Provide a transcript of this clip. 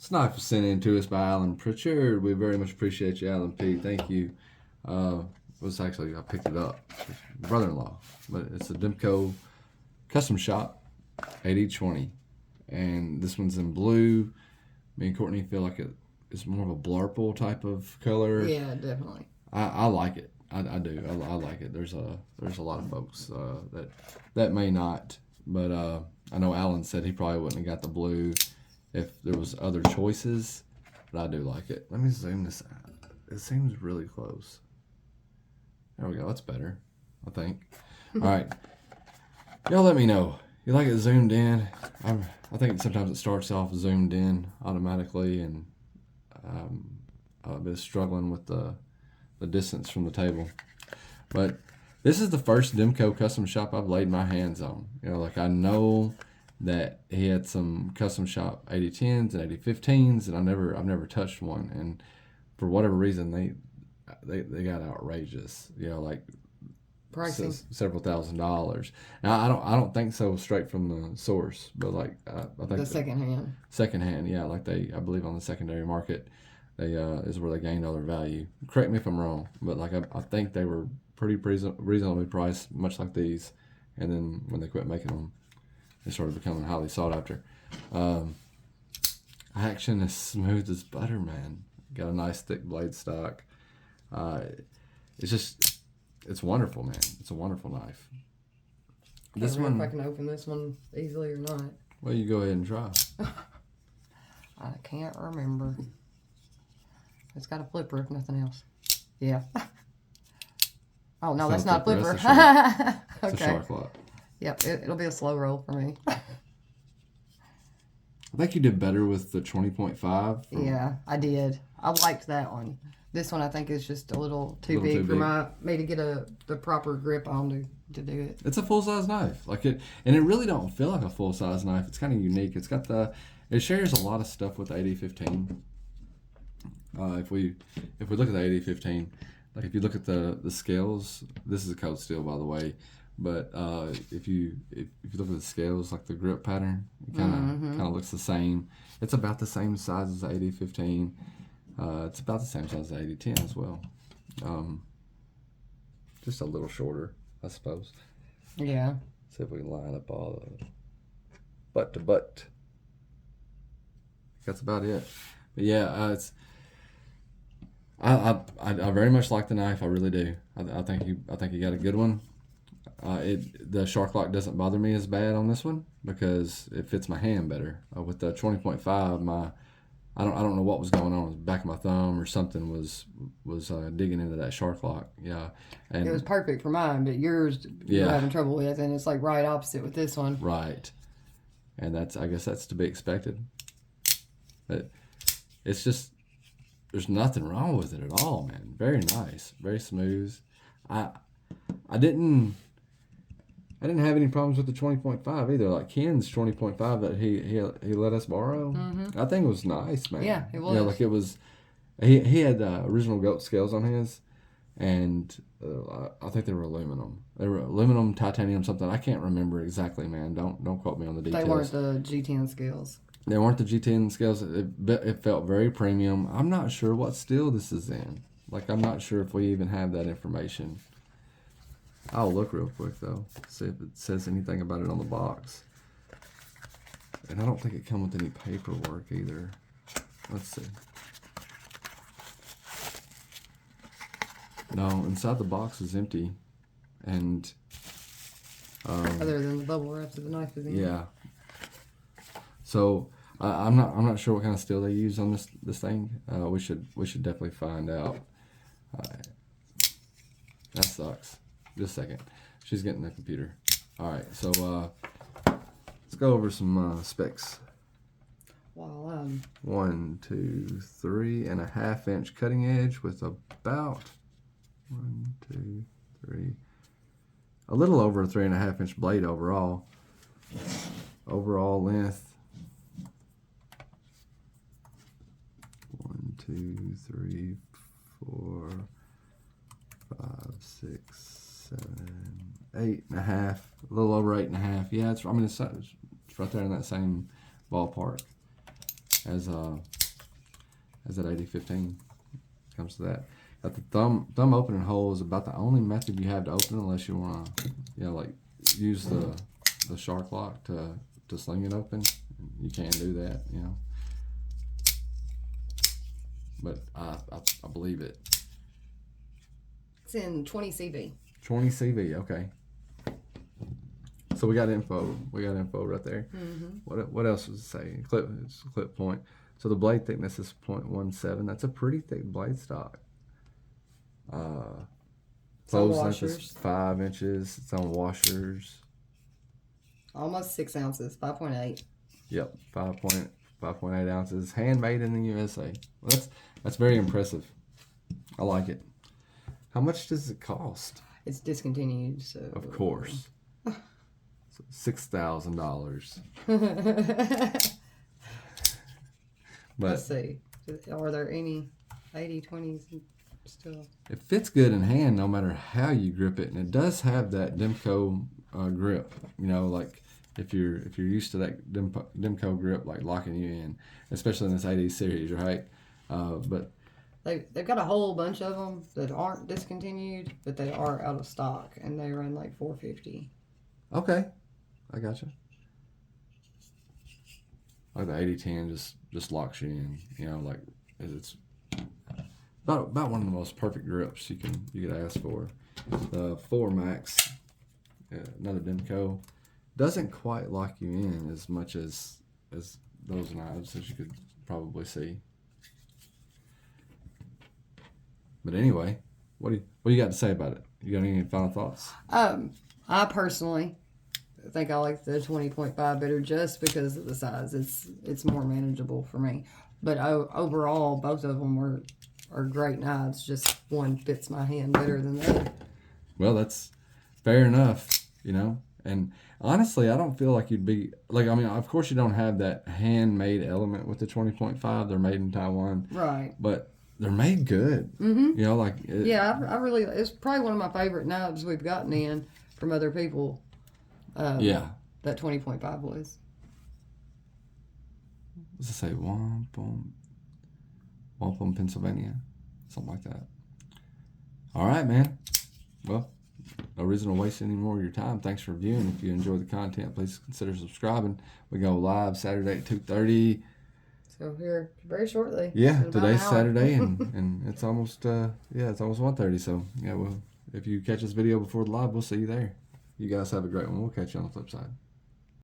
This knife was sent in to us by Alan Pritchard. We very much appreciate you, Alan P. Thank you. I picked it up. Brother-in-law, but it's a Demko custom shop, AD20, and this one's in blue. Me and Courtney feel like it's more of a blurple type of color. Yeah, definitely. I like it. I do. I like it. There's a lot of folks that may not, but I know Alan said he probably wouldn't have got the blue if there was other choices, but I do like it. Let me zoom this out. It seems really close. There we go. That's better, I think. All right. Y'all let me know. You like it zoomed in? I think sometimes it starts off zoomed in automatically, and I've been struggling with the distance from the table. But this is the first Demko custom shop I've laid my hands on. Like I know that he had some custom shop AD10s and AD15s, and I've never touched one. And for whatever reason, they got outrageous. Like pricing several $1,000s. Now I don't think so straight from the source, but like I think the secondhand, yeah. Like I believe on the secondary market, they is where they gained all their value. Correct me if I'm wrong, but like I think they were pretty reasonably priced, much like these. And then when they quit making them, they started becoming highly sought after. Action is smooth as butter, man. Got a nice thick blade stock. It's wonderful, man. It's a wonderful knife. Can't remember if I can open this one easily or not. Well, you go ahead and try. I can't remember. It's got a flipper, if nothing else. Yeah. Oh, no, that's not a flipper. It's a shark lock. Yep, it'll be a slow roll for me. I think you did better with the 20.5. Yeah, I did. I liked that one. This one I think is just a little too big for me to get the proper grip on to do it. It's a full size knife, and it really don't feel like a full size knife. It's kind of unique. It shares a lot of stuff with the AD15. If we look at the AD15, like if you look at the scales, this is a cold steel, by the way. But if you look at the scales, like the grip pattern, it kind of looks the same. It's about the same size as the AD15. It's about the same size as the AD10 as well. Just a little shorter, I suppose. Yeah. See if we can line up all the butt to butt. That's about it. But yeah, I very much like the knife. I really do. I think you got a good one. The shark lock doesn't bother me as bad on this one because it fits my hand better. With the 20.5, I don't know what was going on with the back of my thumb or something was digging into that shark lock. Yeah, and it was perfect for mine, but yours you're having trouble with, and it's like right opposite with this one. Right, and I guess that's to be expected. But it's just there's nothing wrong with it at all, man. Very nice, very smooth. I didn't have any problems with the 20.5 either. Like Ken's 20.5 that he let us borrow. Mm-hmm. I think it was nice, man. Yeah, it was. Like it was. He had original goat scales on his, and I think they were aluminum. They were aluminum, titanium, something. I can't remember exactly, man. Don't quote me on the details. They weren't the G10 scales. They weren't the G10 scales. It felt very premium. I'm not sure what steel this is in. Like I'm not sure if we even have that information. I'll look real quick though, see if it says anything about it on the box. And I don't think it comes with any paperwork either. Let's see. No, inside the box is empty, and other than the bubble wrap that the knife is in. Yeah. So I'm not sure what kind of steel they use on this thing. We should definitely find out. That sucks. Just a second. She's getting the computer. All right, so let's go over some specs. Well, 1, 2, 3.5 inch cutting edge with about 1, 2, 3, a little over a 3.5 inch blade overall. Overall length 1, 2, 3, 4, 5, 6, 7, 8.5, a little over 8.5. Yeah, it's right there in that same ballpark. as that AD15 comes to that. Got the thumb opening hole is about the only method you have to open it, unless you want to, like use the shark lock to sling it open. You can't do that, But I believe it. It's in 20 CV. 20 CV, okay. So we got info. Right there. What else does it say? It's a clip point. So the blade thickness is 0.17. That's a pretty thick blade stock. Close length is 5 inches. It's on washers. Almost 6 ounces, 5.8. Yep, 5.8 ounces. Handmade in the USA. Well, that's very impressive. I like it. How much does it cost? It's discontinued, so. Of course. $6,000. But let's see. Are there any AD20s still? It fits good in hand no matter how you grip it, and it does have that Demko grip. Like if you're used to that Demko grip, like locking you in, especially in this AD series, right? But they've got a whole bunch of them that aren't discontinued, but they are out of stock, and they run like $450. Okay, I gotcha. Like the AD10 just locks you in. Like it's about one of the most perfect grips you could ask for. The 4 Max, another Demko, doesn't quite lock you in as much as those knives, as you could probably see. But anyway, what do you got to say about it? You got any final thoughts? I personally think I like the 20.5 better just because of the size. It's more manageable for me. But overall, both of them are great knives. Just one fits my hand better than the other. Well, that's fair enough, And honestly, I don't feel like you'd be like. I mean, of course, you don't have that handmade element with the 20.5. They're made in Taiwan, right? But they're made good. Mm-hmm. I really. It's probably one of my favorite knives we've gotten in from other people. That 20.5 was. What's it say? Wampum, Pennsylvania, something like that. All right, man. Well, no reason to waste any more of your time. Thanks for viewing. If you enjoyed the content, please consider subscribing. We go live Saturday at 2:30. So here very shortly. Yeah, today's Saturday, and it's almost it's almost 1:30. So well, if you catch this video before the live, we'll see you there. You guys have a great one. We'll catch you on the flip side.